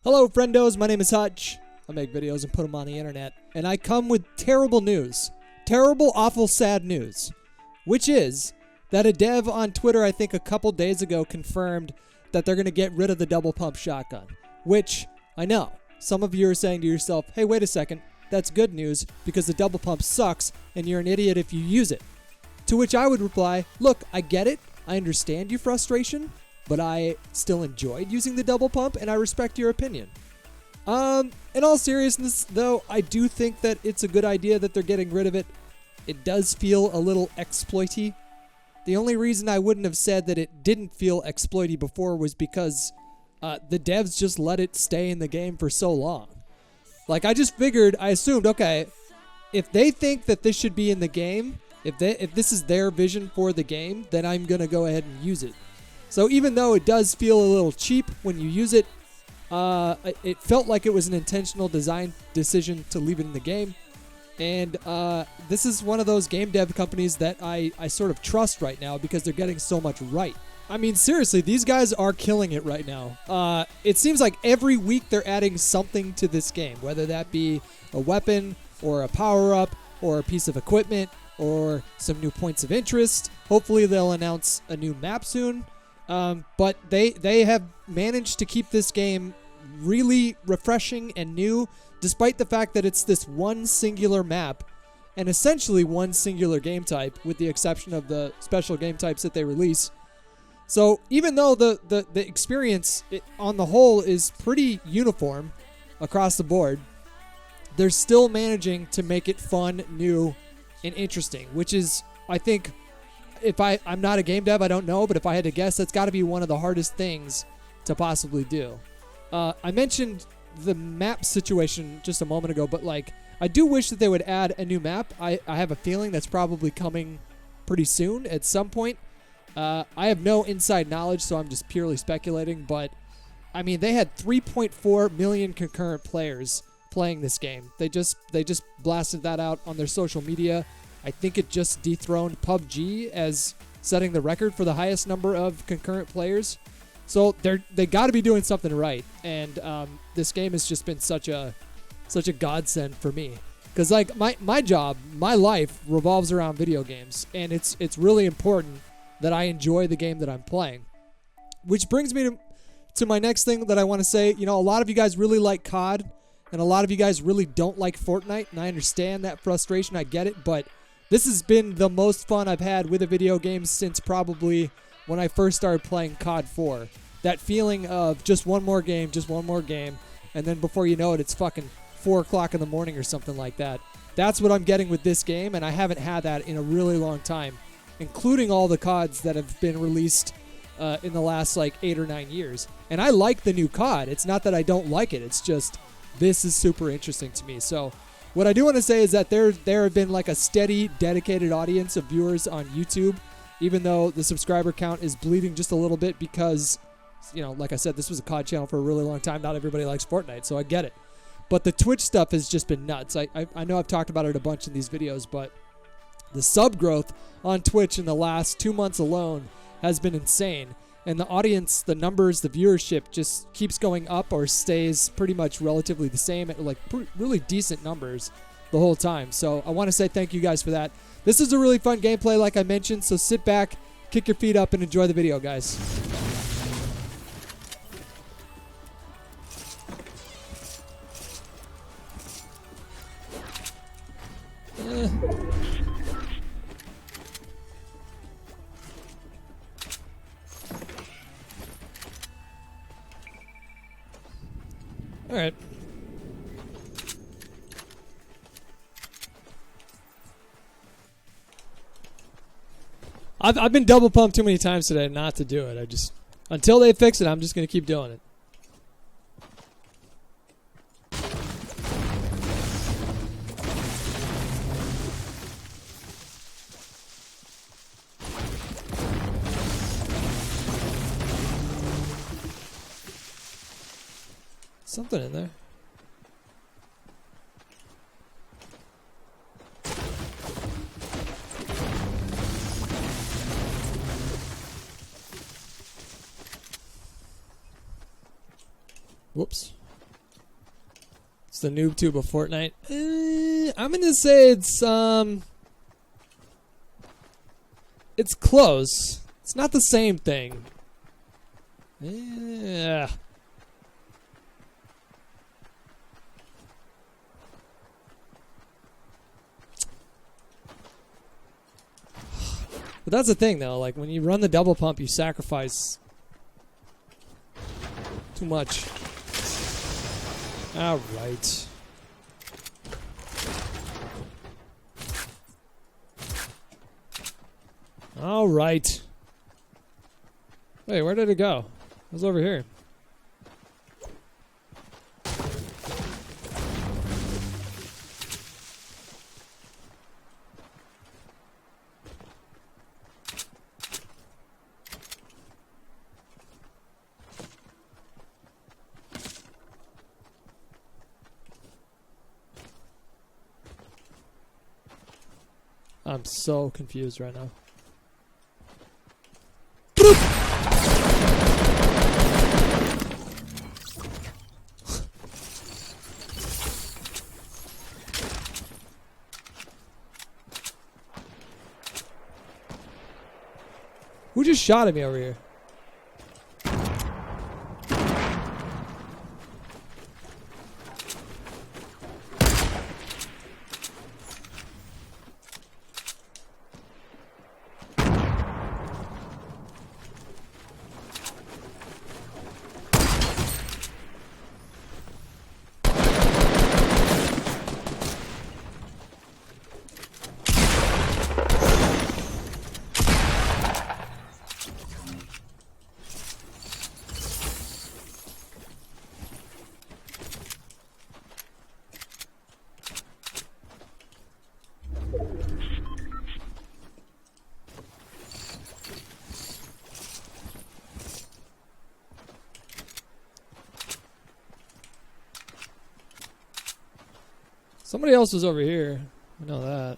Hello, friendos. My name is Hutch. I make videos and put them on the internet. And I come with terrible news. Terrible, awful, sad news. Which is that a dev on Twitter, I think a couple days ago, confirmed that they're going to get rid of the double pump shotgun. Which, I know, some of you are saying to yourself, hey, wait a second. That's good news because the double pump sucks and you're an idiot if you use it. To which I would reply, look, I get it. I understand your frustration. But I still enjoyed using the double pump, and I respect your opinion. In all seriousness, though, I do think that it's a good idea that they're getting rid of it. It does feel a little exploity. The only reason I wouldn't have said that it didn't feel exploity before was because the devs just let it stay in the game for so long. Like, I assumed, okay, if they think that this should be in the game, if this is their vision for the game, then I'm going to go ahead and use it. So even though it does feel a little cheap when you use it, it felt like it was an intentional design decision to leave it in the game. And this is one of those game dev companies that I sort of trust right now because they're getting so much right. I mean, seriously, these guys are killing it right now. It seems like every week they're adding something to this game, whether that be a weapon or a power-up or a piece of equipment or some new points of interest. Hopefully they'll announce a new map soon. But they have managed to keep this game really refreshing and new, despite the fact that it's this one singular map and essentially one singular game type, with the exception of the special game types that they release. So even though the experience on the whole is pretty uniform across the board, they're still managing to make it fun, new, and interesting, which is, I think, I'm not a game dev, I don't know, but if I had to guess, that's got to be one of the hardest things to possibly do. I mentioned the map situation just a moment ago, but like, I do wish that they would add a new map. I have a feeling that's probably coming pretty soon at some point. I have no inside knowledge, so I'm just purely speculating, but I mean, they had 3.4 million concurrent players playing this game. They just blasted that out on their social media. I think it just dethroned PUBG as setting the record for the highest number of concurrent players. So they got to be doing something right. And this game has just been such a godsend for me. Because like my job, my life revolves around video games, and it's really important that I enjoy the game that I'm playing. Which brings me to my next thing that I want to say. You know, a lot of you guys really like COD, and a lot of you guys really don't like Fortnite, and I understand that frustration. I get it, but this has been the most fun I've had with a video game since probably when I first started playing COD 4. That feeling of just one more game, and then before you know it, it's fucking 4 o'clock in the morning or something like that. That's what I'm getting with this game, and I haven't had that in a really long time, including all the CODs that have been released in the last like 8 or 9 years. And I like the new COD. It's not that I don't like it. It's just this is super interesting to me. So what I do want to say is that there have been like a steady, dedicated audience of viewers on YouTube, even though the subscriber count is bleeding just a little bit because, you know, like I said, this was a COD channel for a really long time. Not everybody likes Fortnite, so I get it. But the Twitch stuff has just been nuts. I know I've talked about it a bunch in these videos, but the sub growth on Twitch in the last 2 months alone has been insane. And the audience, the numbers, the viewership just keeps going up or stays pretty much relatively the same at like really decent numbers the whole time. So I want to say thank you guys for that. This is a really fun gameplay like I mentioned, so sit back, kick your feet up, and enjoy the video, guys. All right. I've been double pumped too many times today not to do it. Until they fix it, I'm just going to keep doing it. Something in there. Whoops. the noob tube of Fortnite. I'm gonna say it's close. It's not the same thing. Yeah. But that's the thing, though. Like, when you run the double pump, you sacrifice too much. All right. All right. Wait, where did it go? It was over here. I'm so confused right now. Who just shot at me over here? Somebody else was over here. I know that.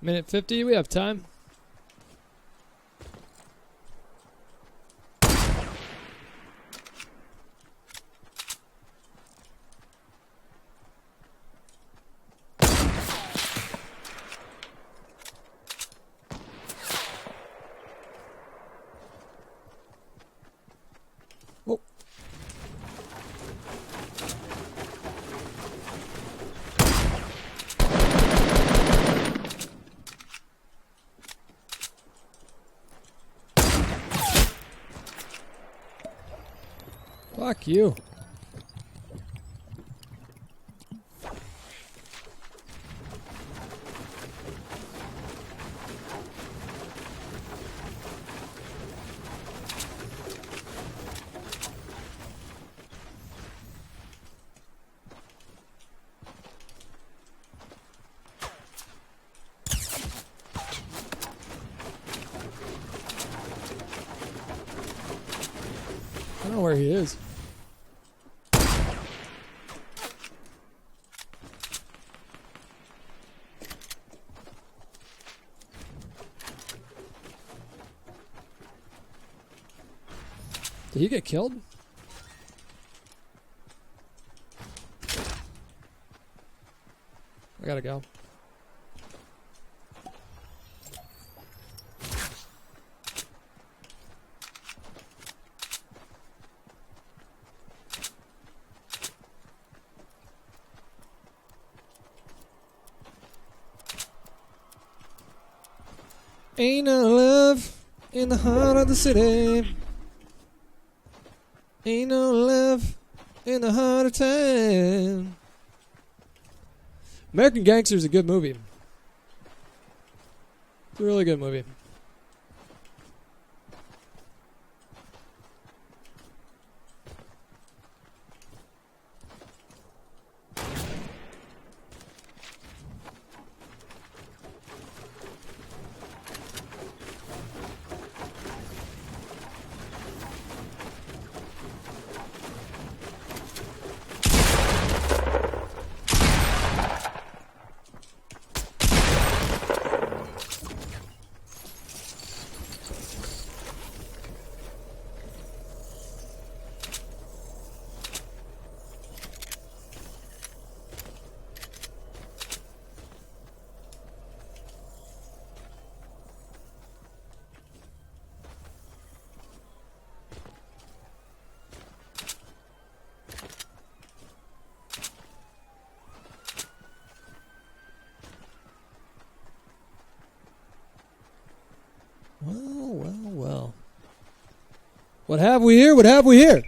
Minute 50, we have time. Oh. Fuck you. I don't know where he is. Did he get killed? I gotta go. Ain't no love in the heart of the city. Ain't no love in the heart of town. American Gangster is a good movie. It's a really good movie. What have we here? What have we here?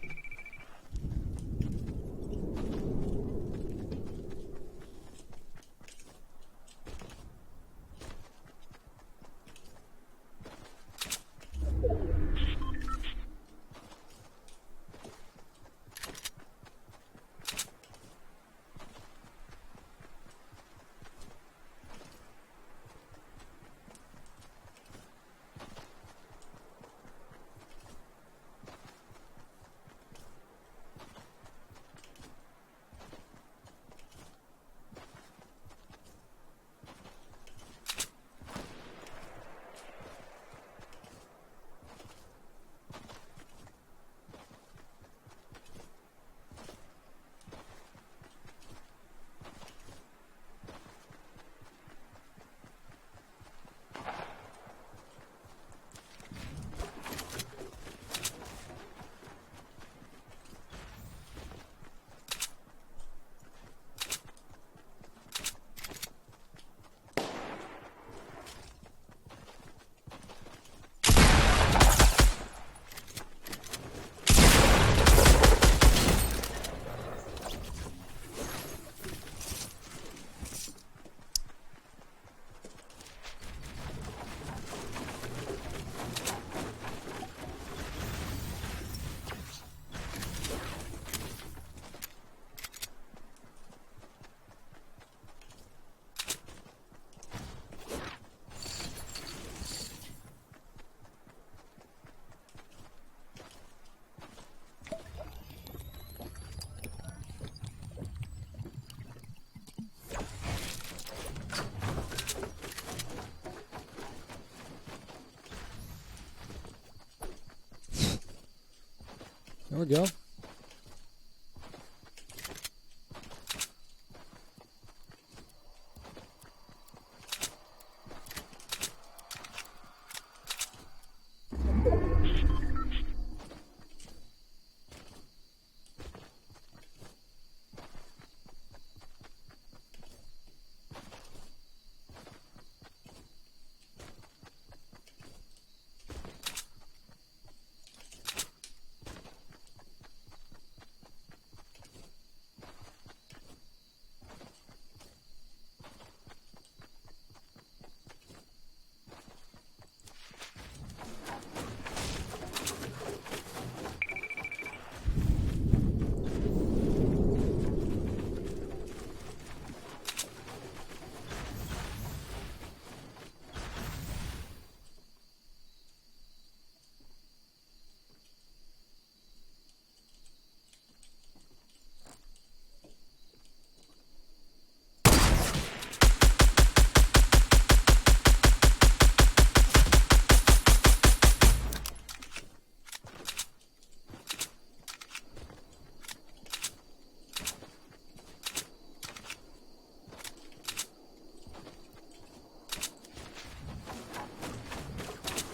There we go.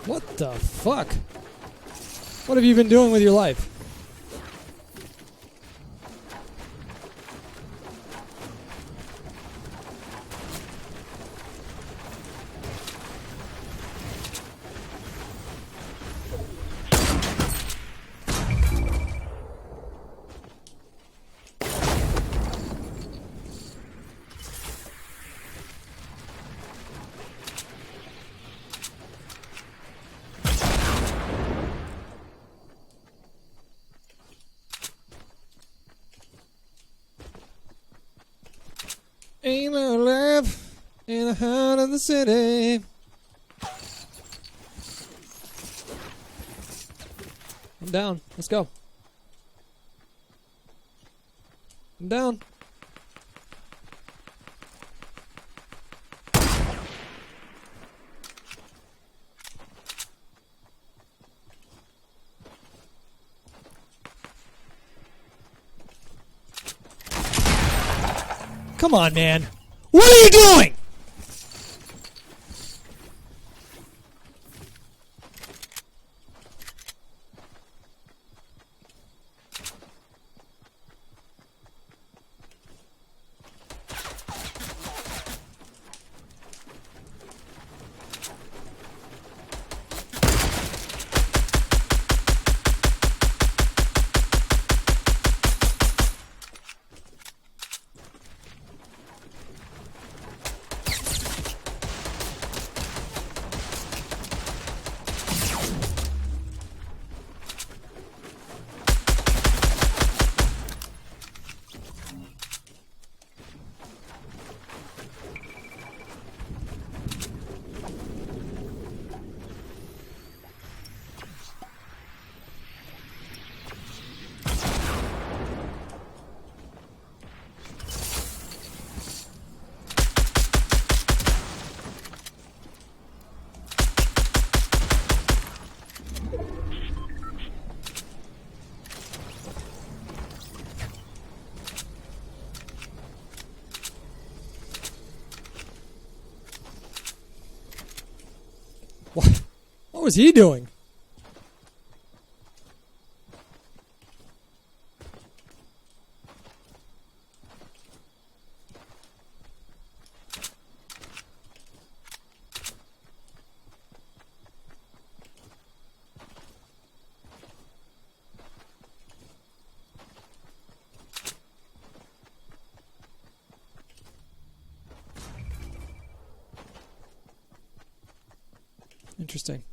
What the fuck? What have you been doing with your life? Ain't no love in the heart of the city. I'm down. Let's go. I'm down. Come on, man. What are you doing? What was he doing? Interesting.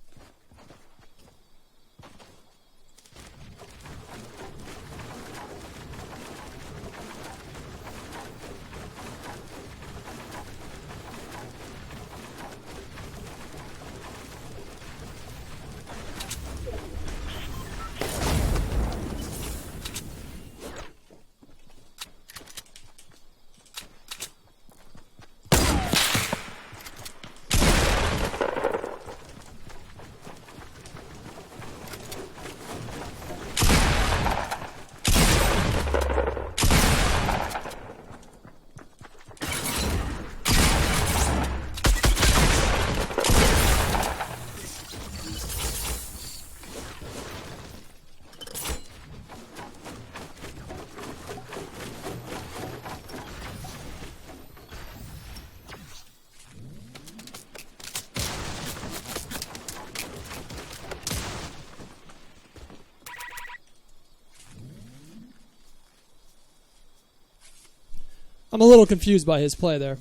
I'm a little confused by his play there.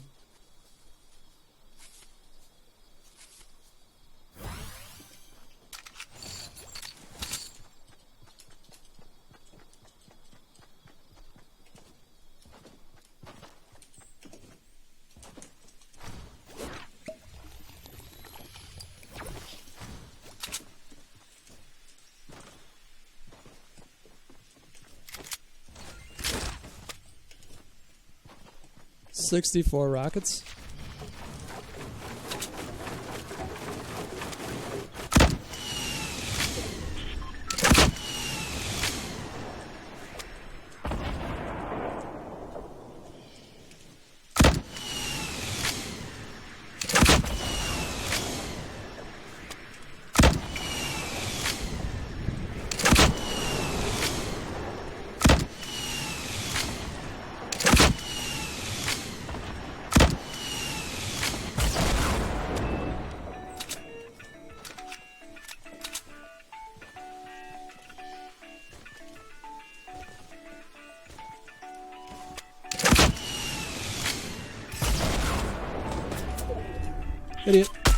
$64 rockets. Idiot.